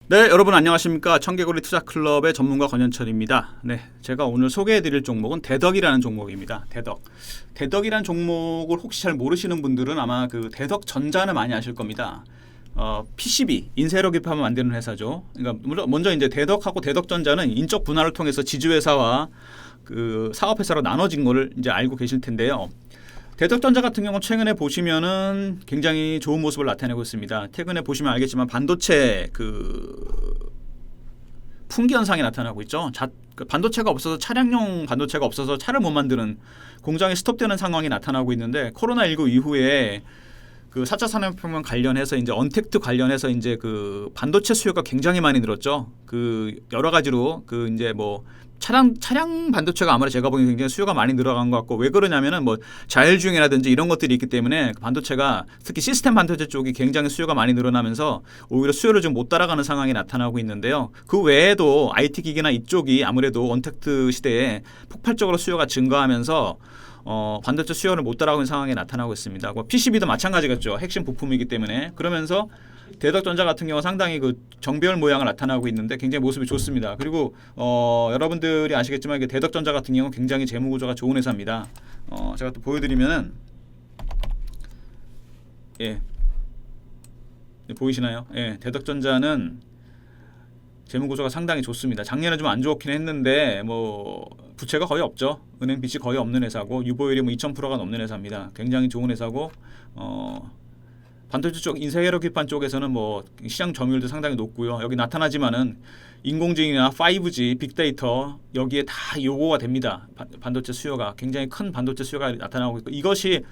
네, 여러분 안녕하십니까? 청개구리 투자클럽의 전문가 권현철입니다. 네, 제가 오늘 소개해드릴 종목은 대덕이라는 종목입니다. 대덕이라는 종목을 혹시 잘 모르시는 분들은 아마 그 대덕전자는 많이 아실 겁니다. PCB 인쇄로 기판을 만드는 회사죠. 그러니까 먼저 이제 대덕하고 대덕전자는 인적 분할을 통해서 지주회사와 그 사업회사로 나눠진 거를 이제 알고 계실 텐데요. 대덕전자 같은 경우는 최근에 보시면은 굉장히 좋은 모습을 나타내고 있습니다. 최근에 보시면 알겠지만 반도체 풍기 현상이 나타나고 있죠. 반도체가 없어서 차량용 반도체가 없어서 차를 못 만드는 공장이 스톱되는 상황이 나타나고 있는데 코로나19 이후에 그 4차 산업혁명 관련해서 이제 언택트 관련해서 이제 그 반도체 수요가 굉장히 많이 늘었죠. 그 여러 가지로 그 이제 뭐 차량 반도체가 아무래도 제가 보기엔 굉장히 수요가 많이 늘어간 것 같고 왜 그러냐면은 뭐 자율주행이라든지 이런 것들이 있기 때문에 반도체가 특히 시스템 반도체 쪽이 굉장히 수요가 많이 늘어나면서 오히려 수요를 좀 못 따라가는 상황이 나타나고 있는데요. 그 외에도 IT 기기나 이쪽이 아무래도 언택트 시대에 폭발적으로 수요가 증가하면서 반도체 수요를 못 따라가는 상황이 나타나고 있습니다. PCB도 마찬가지겠죠. 핵심 부품이기 때문에 그러면서 대덕전자 같은 경우 상당히 그 정배열 모양을 나타나고 있는데 굉장히 모습이 좋습니다. 그리고 여러분들이 아시겠지만 이게 대덕전자 같은 경우 굉장히 재무 구조가 좋은 회사입니다. 제가 또 보여드리면은 보이시나요? 대덕전자는 재무 구조가 상당히 좋습니다. 작년에 좀 안 좋긴 했는데 뭐 부채가 거의 없죠. 은행 빚이 거의 없는 회사고 유보율이 뭐 2000%가 넘는 회사입니다. 굉장히 좋은 회사고 반도체 쪽 인쇄회로 기판 쪽에서는 뭐 시장 점유율도 상당히 높고요. 여기 나타나지만은 인공지능이나 5G, 빅데이터 여기에 다 요구가 됩니다. 반도체 수요가 굉장히 큰 반도체 수요가 나타나고 있고 이것이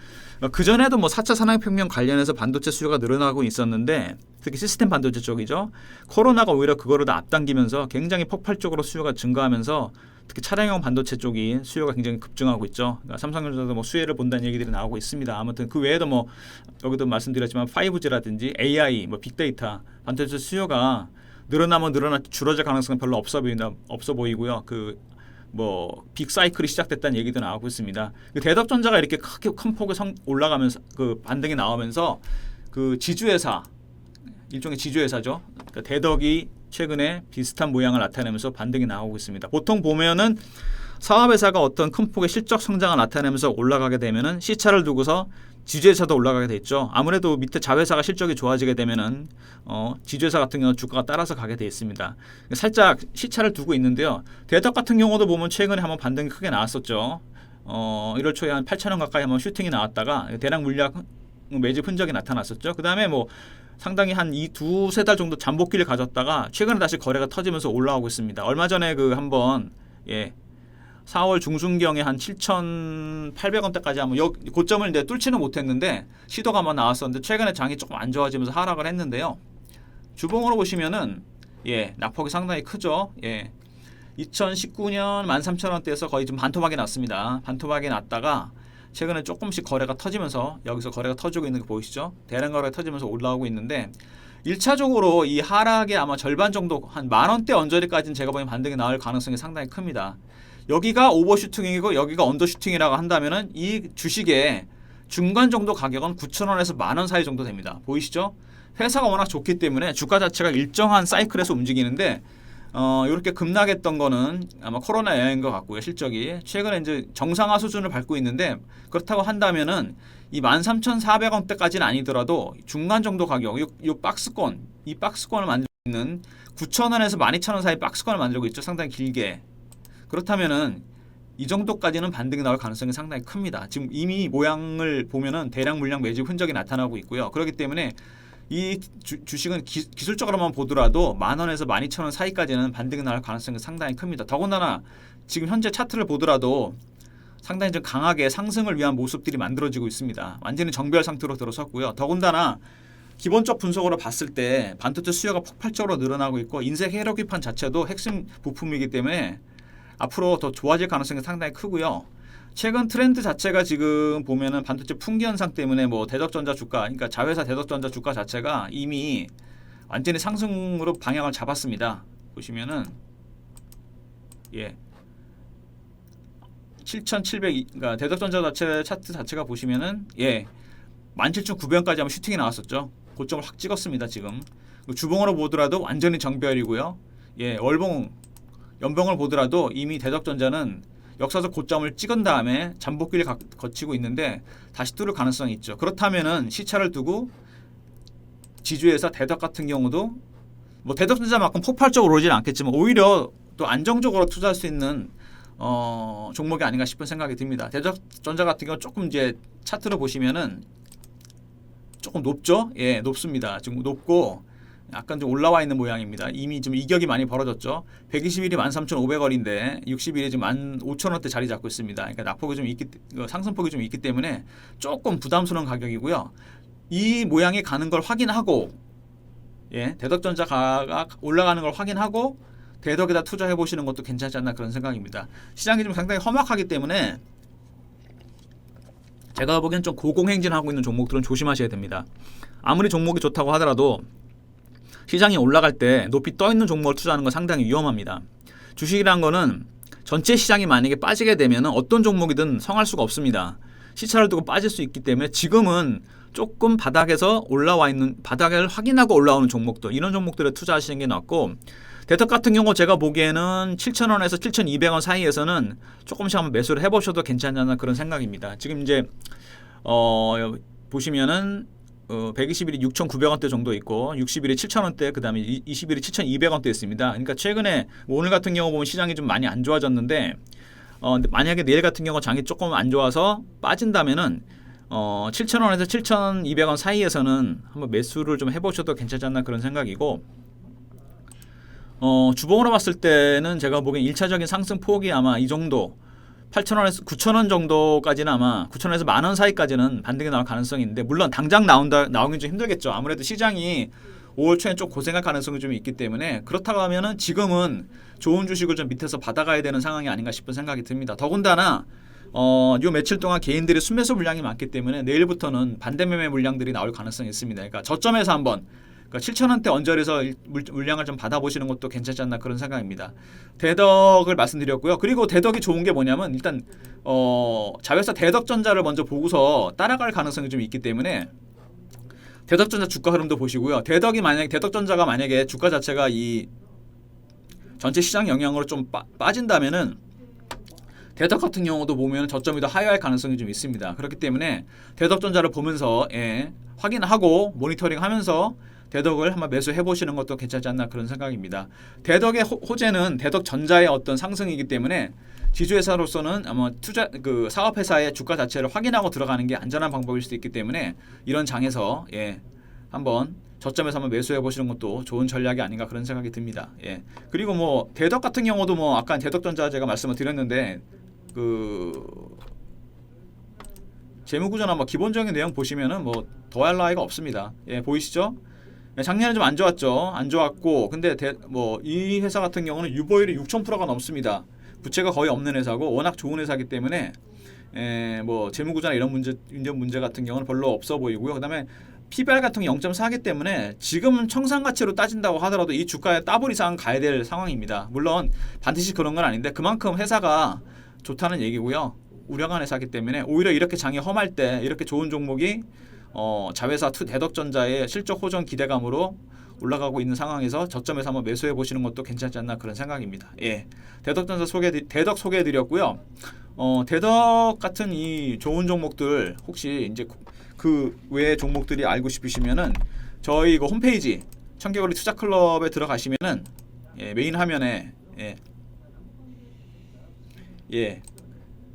그 전에도 뭐 4차 산업혁명 관련해서 반도체 수요가 늘어나고 있었는데 특히 시스템 반도체 쪽이죠. 코로나가 오히려 그거를 다 앞당기면서 굉장히 폭발적으로 수요가 증가하면서 특히 차량용 반도체 쪽이 수요가 굉장히 급증하고 있죠. 그러니까 삼성전자도 뭐 수혜를 본다는 얘기들이 나오고 있습니다. 아무튼 그 외에도 뭐 여기도 말씀드렸지만 5G라든지 AI, 뭐 빅데이터 반도체 수요가 늘어나면 줄어들 가능성은 별로 없어 보이고요. 그 뭐 빅사이클이 시작됐다는 얘기도 나오고 있습니다. 그 대덕전자가 이렇게 크게 큰 폭의 올라가면서 그 반등이 나오면서 그 지주회사 일종의 지주회사죠. 그러니까 대덕이 최근에 비슷한 모양을 나타내면서 반등이 나오고 있습니다. 보통 보면은 사업회사가 어떤 큰 폭의 실적 성장을 나타내면서 올라가게 되면은 시차를 두고서 지주회사도 올라가게 됐죠. 아무래도 밑에 자회사가 실적이 좋아지게 되면은 지주회사 같은 경우는 주가가 따라서 가게 돼 있습니다. 살짝 시차를 두고 있는데요. 대덕 같은 경우도 보면 최근에 한번 반등이 크게 나왔었죠. 1월 초에 한 8,000원 가까이 한번 슈팅이 나왔다가 대량 물량 매집 흔적이 나타났었죠. 그 다음에 뭐 상당히 한 두세 달 정도 잠복기를 가졌다가 최근에 다시 거래가 터지면서 올라오고 있습니다. 얼마 전에 그 한번 4월 중순경에 한 7,800원대까지 한번 고점을 이제 뚫지는 못했는데 시도가 한번 나왔었는데 최근에 장이 조금 안 좋아지면서 하락을 했는데요. 주봉으로 보시면은 낙폭이 상당히 크죠. 2019년 13,000원대에서 거의 좀 반토막이 났습니다. 반토막이 났다가 최근에 조금씩 거래가 터지면서 여기서 거래가 터지고 있는 거 보이시죠? 대량 거래가 터지면서 올라오고 있는데 1차적으로 이 하락의 아마 절반 정도 한 만원대 언저리까지는 제가 보기엔 반등이 나올 가능성이 상당히 큽니다. 여기가 오버슈팅이고 여기가 언더슈팅이라고 한다면은 이 주식의 중간 정도 가격은 9,000원에서 만원 사이 정도 됩니다. 보이시죠? 회사가 워낙 좋기 때문에 주가 자체가 일정한 사이클에서 움직이는데 이렇게 급락했던 거는 아마 코로나 영향인 것 같고요. 실적이 최근에 이제 정상화 수준을 밟고 있는데 그렇다고 한다면은 이 13,400원대까지는 아니더라도 중간 정도 가격 이 박스권을 만들고 있는 9,000원에서 12,000원 사이 박스권을 만들고 있죠. 상당히 길게. 그렇다면은 이 정도까지는 반등이 나올 가능성이 상당히 큽니다. 지금 이미 모양을 보면은 대량 물량 매집 흔적이 나타나고 있고요. 그렇기 때문에 이 주식은 기술적으로만 보더라도 만원에서 12,000원 사이까지는 반등이 나올 가능성이 상당히 큽니다. 더군다나 지금 현재 차트를 보더라도 상당히 좀 강하게 상승을 위한 모습들이 만들어지고 있습니다. 완전히 정배열 상태로 들어섰고요. 더군다나 기본적 분석으로 봤을 때 반도체 수요가 폭발적으로 늘어나고 있고 인쇄 회로 기판 자체도 핵심 부품이기 때문에 앞으로 더 좋아질 가능성이 상당히 크고요. 최근 트렌드 자체가 지금 보면은 반도체 풍기 현상 때문에 뭐 대덕전자 주가, 그러니까 자회사 대덕전자 주가 자체가 이미 완전히 상승으로 방향을 잡았습니다. 보시면은 7,700, 그러니까 대덕전자 자체 차트 자체가 보시면은 17,900원까지 하면 슈팅이 나왔었죠. 고점을 확 찍었습니다. 지금 주봉으로 보더라도 완전히 정배열이고요. 예, 월봉, 연봉을 보더라도 이미 대덕전자는 역사적 고점을 찍은 다음에 잠복기를 거치고 있는데 다시 뚫을 가능성이 있죠. 그렇다면은 시차를 두고 지주회사 대덕 같은 경우도 뭐 대덕전자만큼 폭발적으로 오르지는 않겠지만 오히려 또 안정적으로 투자할 수 있는 종목이 아닌가 싶은 생각이 듭니다. 대덕전자 같은 경우 조금 이제 차트를 보시면은 조금 높죠? 예, 높습니다. 지금 높고 약간 좀 올라와 있는 모양입니다. 이미 좀 이격이 많이 벌어졌죠. 120일이 13,500원인데 60일이 지금 15,000원대 자리 잡고 있습니다. 그러니까 낙폭이 좀 있기, 상승폭이 좀 있기 때문에 조금 부담스러운 가격이고요. 이 모양이 가는 걸 확인하고, 예, 대덕전자가 올라가는 걸 확인하고 대덕에다 투자해 보시는 것도 괜찮지 않나 그런 생각입니다. 시장이 좀 상당히 험악하기 때문에 제가 보기엔 좀 고공행진하고 있는 종목들은 조심하셔야 됩니다. 아무리 종목이 좋다고 하더라도 시장이 올라갈 때 높이 떠 있는 종목을 투자하는 건 상당히 위험합니다. 주식이란 거는 전체 시장이 만약에 빠지게 되면 어떤 종목이든 성할 수가 없습니다. 시차를 두고 빠질 수 있기 때문에 지금은 조금 바닥에서 올라와 있는, 바닥을 확인하고 올라오는 종목들, 이런 종목들에 투자하시는 게 낫고, 대덕 같은 경우 제가 보기에는 7,000원에서 7,200원 사이에서는 조금씩 한번 매수를 해보셔도 괜찮지 않나 그런 생각입니다. 지금 이제 보시면은 120일이 6,900원대 정도 있고 60일이 7,000원대, 그 다음에 20일이 7,200원대 있습니다. 그러니까 최근에 뭐 오늘 같은 경우 보면 시장이 좀 많이 안 좋아졌는데 근데 만약에 내일 같은 경우 장이 조금 안 좋아서 빠진다면은 7,000원에서 7,200원 사이에서는 한번 매수를 좀 해보셔도 괜찮지 않나 그런 생각이고, 주봉으로 봤을 때는 제가 보기엔 1차적인 상승 폭이 아마 이 정도 8,000원에서 9,000원 정도까지는 아마 9,000원에서 만원 사이까지는 반등이 나올 가능성이 있는데, 물론 당장 나오긴 좀 힘들겠죠. 아무래도 시장이 5월 초에 좀 고생할 가능성이 좀 있기 때문에, 그렇다고 하면은 지금은 좋은 주식을 좀 밑에서 받아가야 되는 상황이 아닌가 싶은 생각이 듭니다. 더군다나 요 며칠 동안 개인들이 순매수 물량이 많기 때문에 내일부터는 반대 매매 물량들이 나올 가능성이 있습니다. 그러니까 저점에서 한번, 그러니까 7,000원대 언저리에서 물량을 좀 받아보시는 것도 괜찮지 않나 그런 생각입니다. 대덕을 말씀드렸고요. 그리고 대덕이 좋은 게 뭐냐면 일단 자회사 대덕전자를 먼저 보고서 따라갈 가능성이 좀 있기 때문에 대덕전자 주가 흐름도 보시고요. 대덕전자가 만약에 주가 자체가 이 전체 시장 영향으로 좀 빠진다면은 대덕 같은 경우도 보면 저점이 더 하회할 가능성이 좀 있습니다. 그렇기 때문에 대덕전자를 보면서 확인하고 모니터링하면서 대덕을 한번 매수해 보시는 것도 괜찮지 않나 그런 생각입니다. 대덕의 호재는 대덕전자의 어떤 상승이기 때문에 지주회사로서는 아마 사업회사의 주가 자체를 확인하고 들어가는 게 안전한 방법일 수도 있기 때문에 이런 장에서 한번 저점에서 한번 매수해 보시는 것도 좋은 전략이 아닌가 그런 생각이 듭니다. 그리고 뭐 대덕 같은 경우도 뭐 아까 대덕전자 제가 말씀을 드렸는데 재무구조나 뭐 기본적인 내용 보시면은 뭐 더할 나위가 없습니다. 보이시죠? 작년에 좀 안 좋았죠. 안 좋았고, 근데 이 회사 같은 경우는 유보율이 6,000%가 넘습니다. 부채가 거의 없는 회사고 워낙 좋은 회사이기 때문에 뭐 재무구조나 이런 문제 같은 경우는 별로 없어 보이고요. 그다음에 PBR 같은 게 0.4이기 때문에 지금 청산 가치로 따진다고 하더라도 이 주가에 더블 이상 가야 될 상황입니다. 물론 반드시 그런 건 아닌데 그만큼 회사가 좋다는 얘기고요. 우량한 회사이기 때문에 오히려 이렇게 장이 험할 때 이렇게 좋은 종목이 자회사 대덕전자의 실적 호전 기대감으로 올라가고 있는 상황에서 저점에서 한번 매수해 보시는 것도 괜찮지 않나 그런 생각입니다. 대덕전자 대덕 소개해 드렸고요. 대덕 같은 이 좋은 종목들 혹시 이제 그 외의 종목들이 알고 싶으시면은 저희 이거 홈페이지 청개구리 투자클럽에 들어가시면은 메인 화면에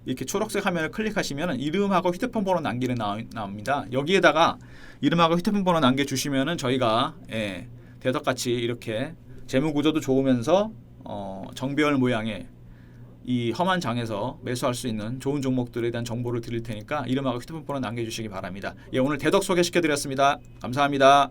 이렇게 초록색 화면을 클릭하시면 이름하고 휴대폰 번호 남기는 나옵니다. 여기에다가 이름하고 휴대폰 번호 남겨주시면은 저희가 대덕같이 이렇게 재무구조도 좋으면서 정배열 모양의 이 험한 장에서 매수할 수 있는 좋은 종목들에 대한 정보를 드릴 테니까 이름하고 휴대폰 번호 남겨주시기 바랍니다. 오늘 대덕 소개시켜드렸습니다. 감사합니다.